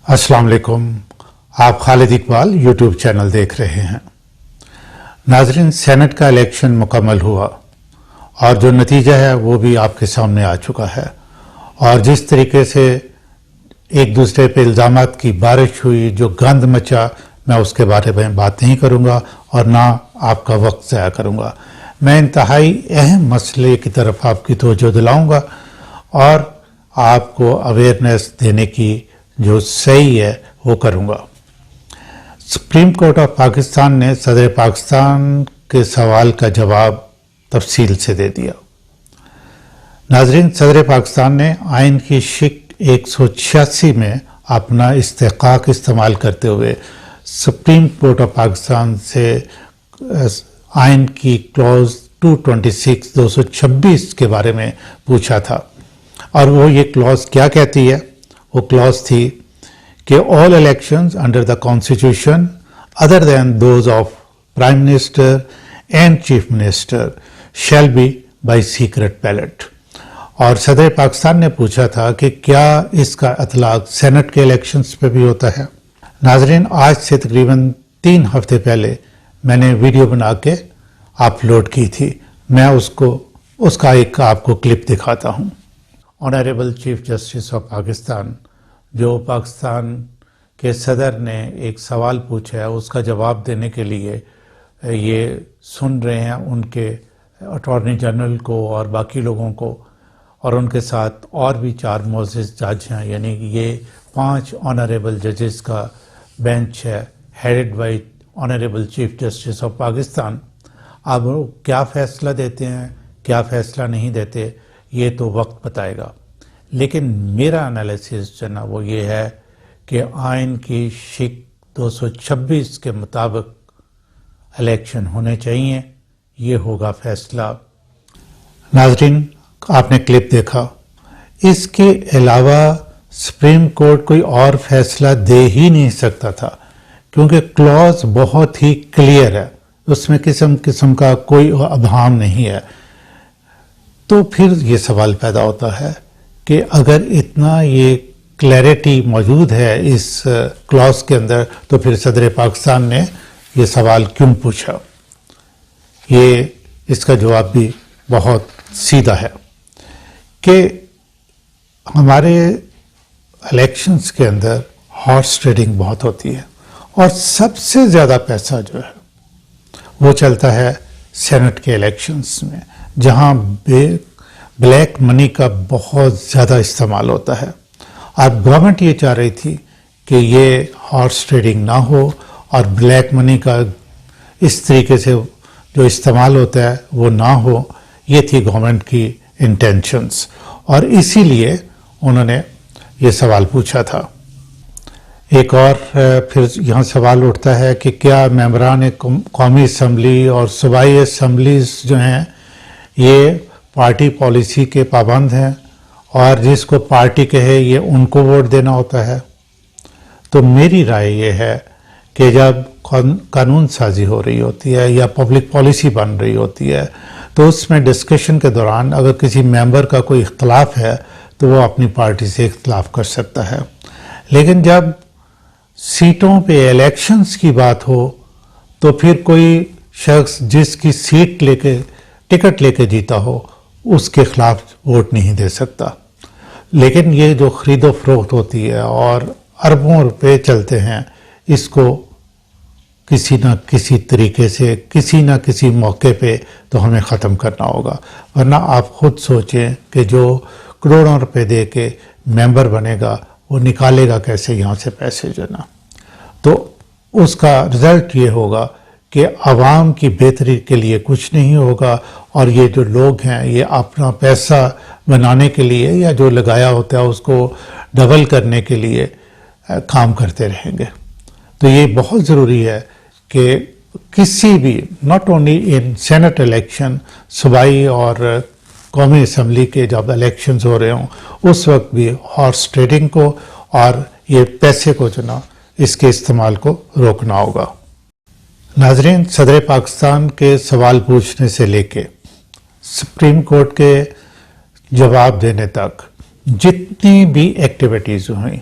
अस्सलाम वालेकुम। आप खालिद इकबाल यूट्यूब चैनल देख रहे हैं। नाजरीन, सेनेट का इलेक्शन मुकम्मल हुआ और जो नतीजा है वो भी आपके सामने आ चुका है। और जिस तरीके से एक दूसरे पे इल्ज़ामात की बारिश हुई, जो गंद मचा, मैं उसके बारे में बात नहीं करूंगा और ना आपका वक्त ज़ाया करूंगा। मैं इंतहाई अहम मसले की तरफ आपकी तवज्जो दिलाऊंगा और आपको अवेयरनेस देने की जो सही है वो करूंगा। सुप्रीम कोर्ट ऑफ पाकिस्तान ने सदर पाकिस्तान के सवाल का जवाब तफसील से दे दिया। नाजरीन, सदर पाकिस्तान ने आइन की शिक 186 में अपना इस्तेकाक इस्तेमाल करते हुए सुप्रीम कोर्ट ऑफ पाकिस्तान से आइन की क्लॉज 226 226 के बारे में पूछा था। और वो ये क्लॉज क्या कहती है? वो क्लॉज थी कि all elections under the constitution other than those of prime minister and chief minister shall be by secret ballot. और सदर पाकिस्तान ने पूछा था कि क्या इसका इतलाक सेनेट के इलेक्शंस पे भी होता है। नाजरीन, आज से तकरीबन 3 हफ्ते पहले मैंने वीडियो बना के अपलोड की थी। मैं उसका एक आपको क्लिप दिखाता हूँ। Honourable chief justice of Pakistan, जो पाकिस्तान के सदर ने एक सवाल पूछा है उसका जवाब देने के लिए ये सुन रहे हैं उनके अटॉर्नी जनरल को और बाकी लोगों को, और उनके साथ और भी 4 मोअज़्ज़िज़ जज हैं। यानी कि ये 5 ऑनरेबल जजेस का बेंच है, headed by honourable chief justice of Pakistan. अब वो क्या फ़ैसला देते हैं, क्या फ़ैसला नहीं देते, ये तो वक्त बताएगा। लेकिन मेरा एनालिसिस जो ना वो ये है कि आइन की शिक 226 के मुताबिक इलेक्शन होने चाहिए, ये होगा फैसला। नाजरीन, आपने क्लिप देखा। इसके अलावा सुप्रीम कोर्ट कोई और फैसला दे ही नहीं सकता था, क्योंकि क्लॉज बहुत ही क्लियर है, उसमें किस्म का कोई अभाम नहीं है। तो फिर ये सवाल पैदा होता है कि अगर इतना ये क्लैरिटी मौजूद है इस क्लॉज के अंदर, तो फिर सदर पाकिस्तान ने ये सवाल क्यों पूछा? इसका जवाब भी बहुत सीधा है कि हमारे इलेक्शंस के अंदर हॉर्स ट्रेडिंग बहुत होती है और सबसे ज़्यादा पैसा जो है वो चलता है सेनेट के इलेक्शंस में, जहां ब्लैक मनी का बहुत ज़्यादा इस्तेमाल होता है। अब गवर्नमेंट ये चाह रही थी कि ये हॉर्स ट्रेडिंग ना हो और ब्लैक मनी का इस तरीके से जो इस्तेमाल होता है वो ना हो। ये थी गवर्नमेंट की इंटेंशंस, और इसीलिए उन्होंने ये सवाल पूछा था। एक और फिर यहाँ सवाल उठता है कि क्या मेंबरान कौमी असम्बली और सूबाई असम्बलीज जो हैं ये पार्टी पॉलिसी के पाबंद हैं और जिसको पार्टी कहे ये उनको वोट देना होता है। तो मेरी राय ये है कि जब कानून साजी हो रही होती है या पब्लिक पॉलिसी बन रही होती है, तो उसमें डिस्कशन के दौरान अगर किसी मेंबर का कोई इख्तलाफ है तो वो अपनी पार्टी से इख्तलाफ कर सकता है। लेकिन जब सीटों पे इलेक्शंस की बात हो तो फिर कोई शख्स जिसकी टिकट लेके जीता हो उसके खिलाफ वोट नहीं दे सकता। लेकिन ये जो खरीदो फरोख्त होती है और अरबों रुपए चलते हैं, इसको किसी न किसी तरीके से किसी न किसी मौके पे तो हमें ख़त्म करना होगा। वरना आप खुद सोचें कि जो करोड़ों रुपए दे के मेंबर बनेगा वो निकालेगा कैसे यहाँ से पैसे जो ना। तो उसका रिजल्ट ये होगा कि आवाम की बेहतरी के लिए कुछ नहीं होगा, और ये जो लोग हैं ये अपना पैसा बनाने के लिए या जो लगाया होता है उसको डबल करने के लिए काम करते रहेंगे। तो ये बहुत ज़रूरी है कि किसी भी, not only in senate election, सूबाई और कौमी असम्बली के जब इलेक्शंस हो रहे हों उस वक्त भी हॉर्स ट्रेडिंग को और ये पैसे को जो ना इसके इस्तेमाल को रोकना होगा। नाजरीन, सदर पाकिस्तान के सवाल पूछने से लेके सुप्रीम कोर्ट के जवाब देने तक जितनी भी एक्टिविटीज़ हुई,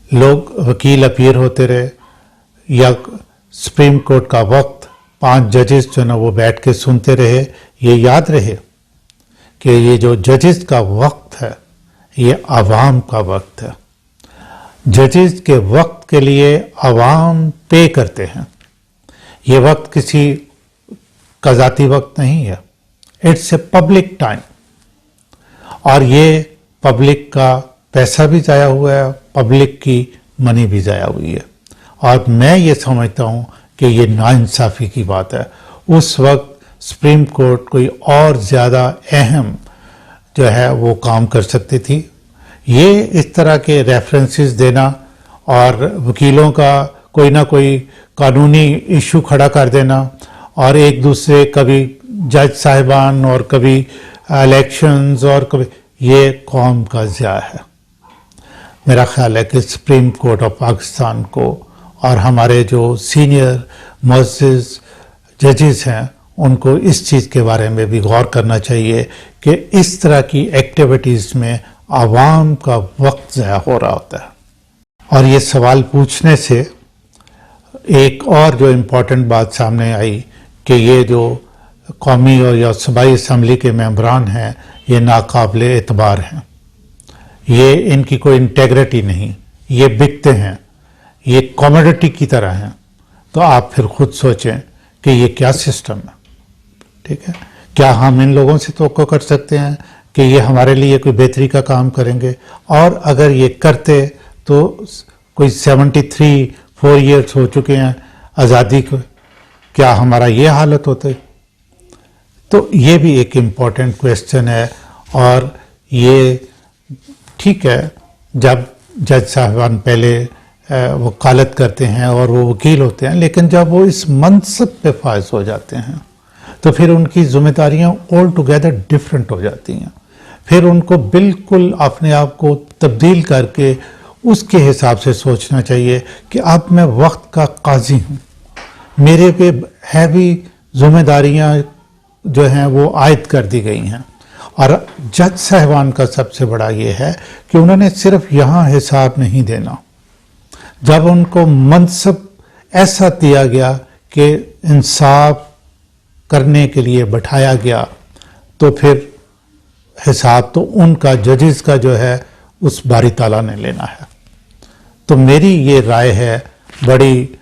लोग वकील अपीयर होते रहे या सुप्रीम कोर्ट का वक्त 5 जजेस जो ना वो बैठ के सुनते रहे। ये याद रहे कि ये जो जजेस का वक्त है ये आवाम का वक्त है। जजेस के वक्त के लिए आवाम पे करते हैं। ये वक्त किसी का ज़ाती वक्त नहीं है, इट्स ए पब्लिक टाइम, और ये पब्लिक का पैसा भी ज़ाया हुआ है, पब्लिक की मनी भी ज़ाया हुई है। और मैं ये समझता हूँ कि ये नाइंसाफ़ी की बात है। उस वक्त सुप्रीम कोर्ट कोई और ज़्यादा अहम जो है वो काम कर सकती थी। ये इस तरह के रेफरेंसेस देना और वकीलों का कोई ना कोई कानूनी इशू खड़ा कर देना और एक दूसरे कभी जज साहिबान और कभी इलेक्शंस और कभी, ये कौम का ज़िया है। मेरा ख्याल है कि सुप्रीम कोर्ट ऑफ पाकिस्तान को और हमारे जो सीनियर मुअज़्ज़िज़ जजेस हैं उनको इस चीज़ के बारे में भी गौर करना चाहिए कि इस तरह की एक्टिविटीज़ में आवाम का वक्त ज़ाया हो रहा होता है। और ये सवाल पूछने से एक और जो इम्पोर्टेंट बात सामने आई कि ये जो कौमी और या सूबाई असम्बली के मेंबरान हैं ये नाकाबिल एतबार हैं, ये इनकी कोई इंटेग्रिटी नहीं, ये बिकते हैं, ये कमोडिटी की तरह हैं। तो आप फिर खुद सोचें कि ये क्या सिस्टम है। ठीक है, क्या हम इन लोगों से तवक्को कर सकते हैं कि ये हमारे लिए कोई बेहतरी का काम करेंगे? और अगर ये करते तो कोई 4 ईयर्स हो चुके हैं आज़ादी को, क्या हमारा ये हालत होती? तो ये भी एक इम्पॉर्टेंट क्वेश्चन है। और ये ठीक है जब जज साहबान पहले वकालत करते हैं और वो वकील होते हैं, लेकिन जब वो इस मनसब पे फायज हो जाते हैं तो फिर उनकी जिम्मेदारियां ऑल टुगेदर डिफरेंट हो जाती हैं। फिर उनको बिल्कुल अपने आप को तब्दील करके उसके हिसाब से सोचना चाहिए कि अब मैं वक्त का काजी हूँ, मेरे पे हैवी जिम्मेदारियां जो हैं वो आयद कर दी गई हैं। और जज साहिबान का सबसे बड़ा ये है कि उन्होंने सिर्फ यहाँ हिसाब नहीं देना, जब उनको मनसब ऐसा दिया गया कि इंसाफ करने के लिए बैठाया गया तो फिर हिसाब तो उनका जजेस का जो है उस बारी ताला ने लेना है। तो मेरी ये राय है बड़ी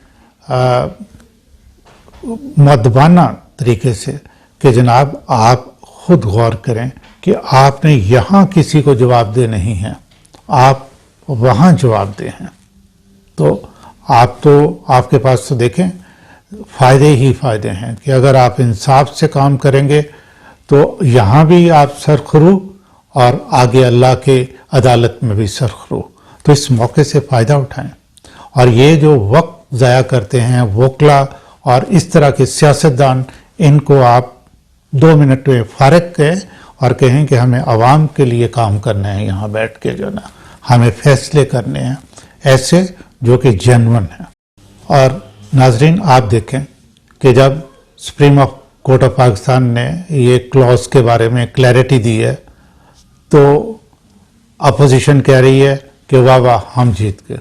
मुअद्दबाना तरीके से कि जनाब आप खुद गौर करें कि आपने यहाँ किसी को जवाबदेह नहीं है, आप वहाँ जवाबदेह हैं। तो आपके पास तो देखें फ़ायदे ही फ़ायदे हैं कि अगर आप इंसाफ से काम करेंगे तो यहाँ भी आप सरखरू और आगे अल्लाह के अदालत में भी सरखरू। तो इस मौके से फ़ायदा उठाएं और ये जो वक्त ज़ाया करते हैं वकला और इस तरह के सियासतदान, इनको आप 2 मिनट में फ़ारिग करें और कहें कि हमें आवाम के लिए काम करना है, यहाँ बैठ के जो ना हमें फैसले करने हैं ऐसे जो कि जेन्युइन है। और नाजरीन आप देखें कि जब सुप्रीम कोर्ट ऑफ पाकिस्तान ने ये क्लॉज के बारे में क्लैरिटी दी है तो अपोजिशन कह रही है कि वाह वाह हम जीत गए,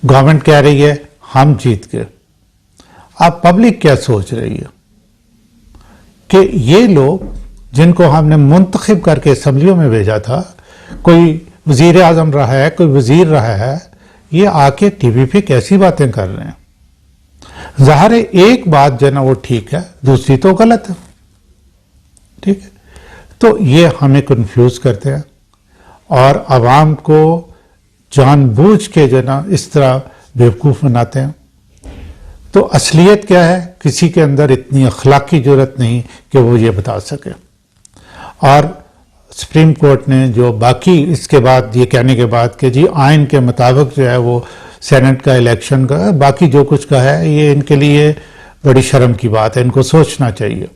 गवर्नमेंट कह रही है हम जीत गए। अब पब्लिक क्या सोच रही है कि ये लोग जिनको हमने मुंतखब करके असम्बलियों में भेजा था, कोई वजीर आज़म रहा है, कोई वजीर रहा है, ये आके टीवी पे कैसी बातें कर रहे हैं। ज़ाहिर है एक बात जो ना वो ठीक है, दूसरी तो गलत है। ठीक है, तो ये हमें कंफ्यूज करते हैं और आवाम को जानबूझ के जो ना इस तरह बेवकूफ़ बनाते हैं। तो असलियत क्या है, किसी के अंदर इतनी अखलाकी जरूरत नहीं कि वो ये बता सके। और सुप्रीम कोर्ट ने जो बाकी इसके बाद ये कहने के बाद कि जी आइन के मुताबिक जो है वो सेनेट का इलेक्शन का बाकी जो कुछ का है, ये इनके लिए बड़ी शर्म की बात है, इनको सोचना चाहिए।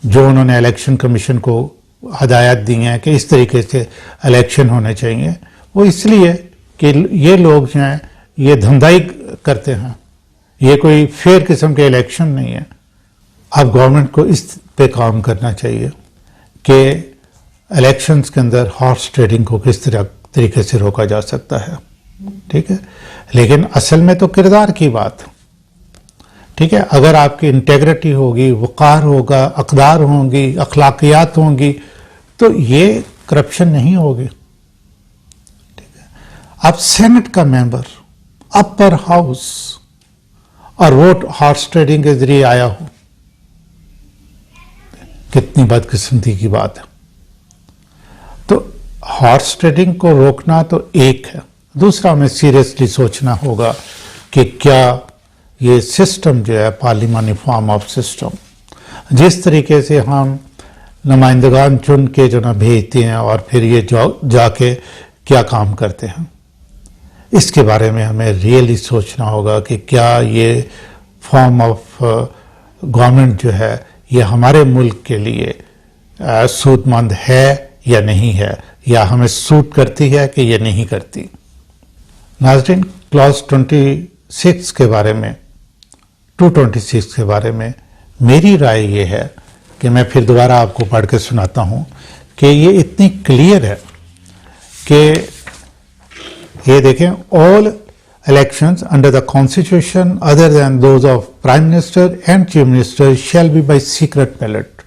जो उन्होंने इलेक्शन कमीशन को हदायत दी हैं कि इस तरीके से इलेक्शन होने चाहिए, वो इसलिए कि ये लोग जो हैं ये धंधाई करते हैं, ये कोई फेयर किस्म के इलेक्शन नहीं है। अब गवर्नमेंट को इस पे काम करना चाहिए कि इलेक्शंस के अंदर हॉर्स ट्रेडिंग को किस तरह طریقے سے روکا جا سکتا ہے. ٹھیک ہے، لیکن اصل میں تو کردار کی بات. ٹھیک ہے، اگر آپ کی انٹیگریٹی ہوگی، وقار ہوگا، اقدار ہوں گی، اخلاقیات ہوں گی، تو یہ کرپشن نہیں ہوگی. ٹھیک ہے، اب سینٹ کا ممبر اپر ہاؤس اور ووٹ ہارس ٹریڈنگ کے ذریعے آیا ہو، کتنی بدقسمتی کی بات ہے. تو ہارس ٹریڈنگ کو روکنا تو ایک ہے، دوسرا ہمیں سیریسلی سوچنا ہوگا کہ کیا یہ سسٹم جو ہے پارلیمانی فارم آف سسٹم، جس طریقے سے ہم نمائندگان چن کے جو نہ بھیجتے ہیں اور پھر یہ جا کے کیا کام کرتے ہیں، اس کے بارے میں ہمیں ریئلی سوچنا ہوگا کہ کیا یہ فارم آف گورنمنٹ جو ہے یہ ہمارے ملک کے لیے سود مند ہے یا نہیں ہے، یا ہمیں سوٹ کرتی ہے کہ یہ نہیں کرتی. ناظرین، کلاس 26 کے بارے میں 226 کے بارے میں میری رائے یہ ہے کہ میں پھر دوبارہ آپ کو پڑھ کے سناتا ہوں کہ یہ اتنی کلیئر ہے کہ یہ دیکھیں، all elections under the constitution other than those of prime minister and chief minister shall be by secret ballot.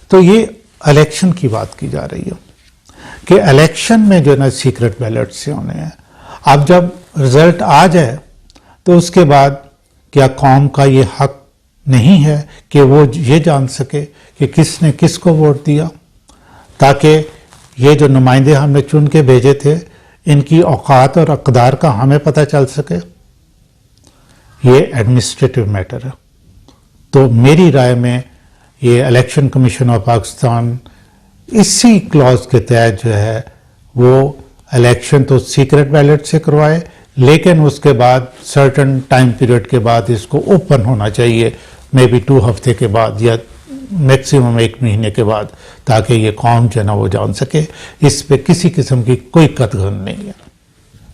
تو یہ الیکشن کی بات کی جا رہی ہے کہ الیکشن میں جو نا سیکرٹ بیلٹ سے ہونے ہیں. اب جب رزلٹ آ جائے تو اس کے بعد کیا قوم کا یہ حق نہیں ہے کہ وہ یہ جان سکے کہ کس نے کس کو ووٹ دیا، تاکہ یہ جو نمائندے ہم نے چن کے بھیجے تھے ان کی اوقات اور اقدار کا ہمیں پتہ چل سکے. یہ ایڈمنسٹریٹو میٹر ہے. تو میری رائے میں یہ الیکشن کمیشن آف پاکستان اسی کلاز کے تحت جو ہے وہ الیکشن تو سیکرٹ بیلٹ سے کروائے، لیکن اس کے بعد سرٹن ٹائم پیریڈ کے بعد اس کو اوپن ہونا چاہیے، مے بی 2 ہفتے کے بعد یا میکسیمم 1 مہینے کے بعد، تاکہ یہ قوم جو ہے نا وہ جان سکے. اس پہ کسی قسم کی کوئی قطغن نہیں ہے.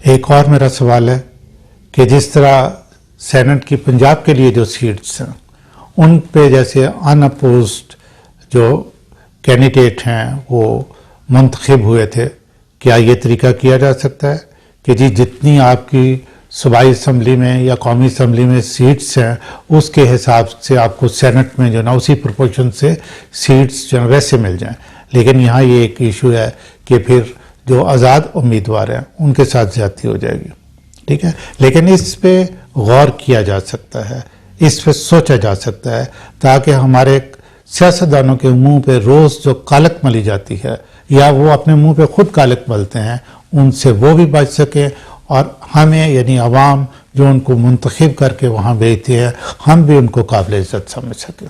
ایک اور میرا سوال ہے کہ جس طرح سینٹ کی پنجاب کے لیے جو سیٹس ہیں ان پہ جیسے ان اپوزڈ جو کینڈیڈیٹ ہیں وہ منتخب ہوئے تھے، کیا یہ طریقہ کیا جا سکتا ہے کہ جی جتنی آپ کی صوبائی اسمبلی میں یا قومی اسمبلی میں سیٹس ہیں اس کے حساب سے آپ کو سینٹ میں جو نا اسی پروپورشن سے سیٹس جو ویسے مل جائیں. لیکن یہاں یہ ایک ایشو ہے کہ پھر جو آزاد امیدوار ہیں ان کے ساتھ زیادتی ہو جائے گی. ٹھیک ہے، لیکن اس پہ غور کیا جا سکتا ہے، اس پہ سوچا جا سکتا ہے، تاکہ ہمارے سیاستدانوں کے منہ پہ روز جو کالک ملی جاتی ہے یا وہ اپنے منہ پہ خود کالک ملتے ہیں ان سے وہ بھی بچ سکیں، اور ہمیں یعنی عوام جو ان کو منتخب کر کے وہاں بھیجتے ہیں ہم بھی ان کو قابل عزت سمجھ سکیں.